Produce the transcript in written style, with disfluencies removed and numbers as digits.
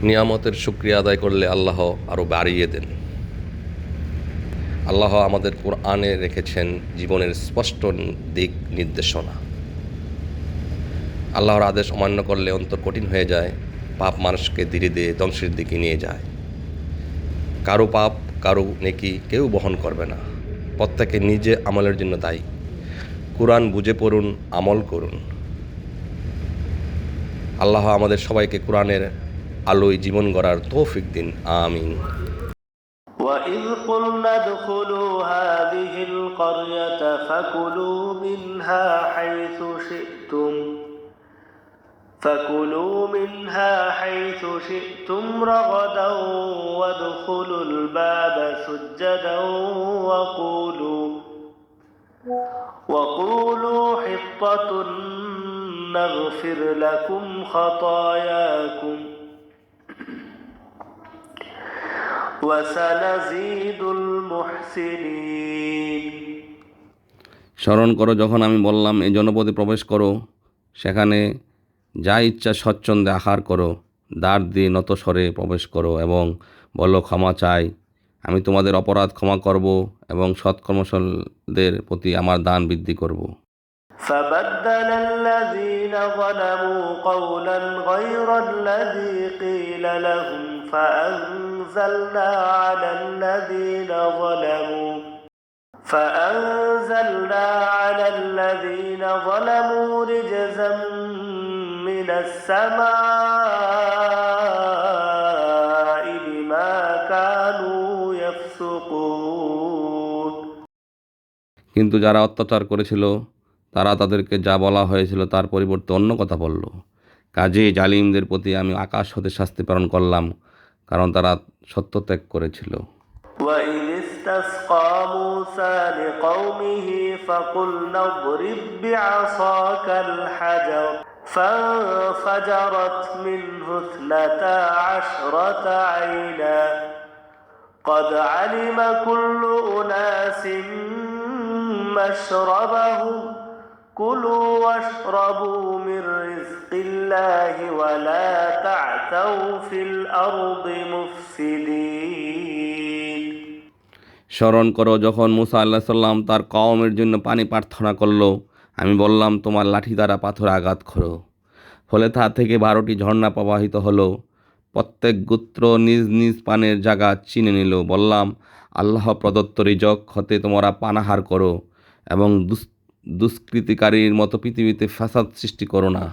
নিয়ামতের শুকরিয়া আদায় করলে আল্লাহ আরও বাড়িয়ে দেন। আল্লাহ আমাদের কোরআনে রেখেছেন জীবনের স্পষ্ট দিক নির্দেশনা। আল্লাহর আদেশ অমান্য করলে অন্তর কঠিন হয়ে যায়, পাপ মানুষকে ধীরে ধীরে ধ্বংসের দিকে নিয়ে যায়। কারো পাপ কারো নেকি কেউ বহন করবে না, প্রত্যেকে নিজে আমলের জন্য দায়ী। কোরআন বুঝে পড়ুন, আমল করুন। আল্লাহ আমাদের সবাইকে কোরআনের আলোয় জীবন গড়ার তৌফিক দিন, আমিন। وَإِذْ قُلْنَا ادْخُلُوا هَٰذِهِ الْقَرْيَةَ فَكُلُوا مِنْهَا حَيْثُ شِئْتُمْ رَغَدًا وَادْخُلُوا الْبَابَ سُجَّدًا وَقُولُوا حِطَّةٌ نَّغْفِرْ لَكُمْ خَطَايَاكُمْ وَسَنَزِيدُ الْمُحْسِنِينَ। স্মরণ করো যখন আমি বললাম এই জনপদে প্রবেশ করো, সেখানে যা ইচ্ছা স্বচ্ছন্দে আহার করো, দ্বার দিয়ে নত স্বরে প্রবেশ করো এবং বলো ক্ষমা চাই, আমি তোমাদের অপরাধ ক্ষমা করব এবং সৎকর্মশীলদের প্রতি আমার দান বৃদ্ধি করব। فبدل الذين ظلموا قولا غير الذي قيل لهم فأنزلنا على الذين ظلموا رجزا من السماء بما كانوا يفسقون। কিন্তু যারা অত্যাচার করেছিল তারা তাদেরকে যা বলা হয়েছিল তার পরিবর্তে অন্য কথা বলল। কাজেই জালিমদের প্রতি আমি আকাশ হতে শাস্তি প্রেরণ করলাম, কারণ তারা সত্যত্যাগ করেছিল। وَإِذِ اسْتَسْقَىٰ مُوسَىٰ لِقَوْمِهِ فَقُلْنَا اضْرِب بِّعَصَاكَ الْحَجَرَ فَانفَجَرَتْ مِنْهُ 12 عَيْنًا قَدْ عَلِمَ كُلُّ أُنَاسٍ مَّشْرَبَهُمْ كُلُوا وَاشْرَبُوا مِن رِّزْقِ اللَّهِ وَلَا تَعْثَوْا فِي الْأَرْضِ مُفْسِدِينَ। স্মরণ করো যখন মুসা আলাইহিস সালাম তার কওমের জন্য পানি প্রার্থনা করল, আমি বললাম তোমার লাঠি দ্বারা পাথরে আঘাত করো। ফলে তা থেকে 12টি ঝর্ণা প্রবাহিত হলো। প্রত্যেক গোত্র নিজ নিজ পানের জায়গা চিনে নিল। বললাম, আল্লাহ প্রদত্ত রিজক হতে তোমরা পানাহার করো এবং দুষ্কৃতিকারীর মতো পৃথিবীতে ফাসাদ সৃষ্টি করো না।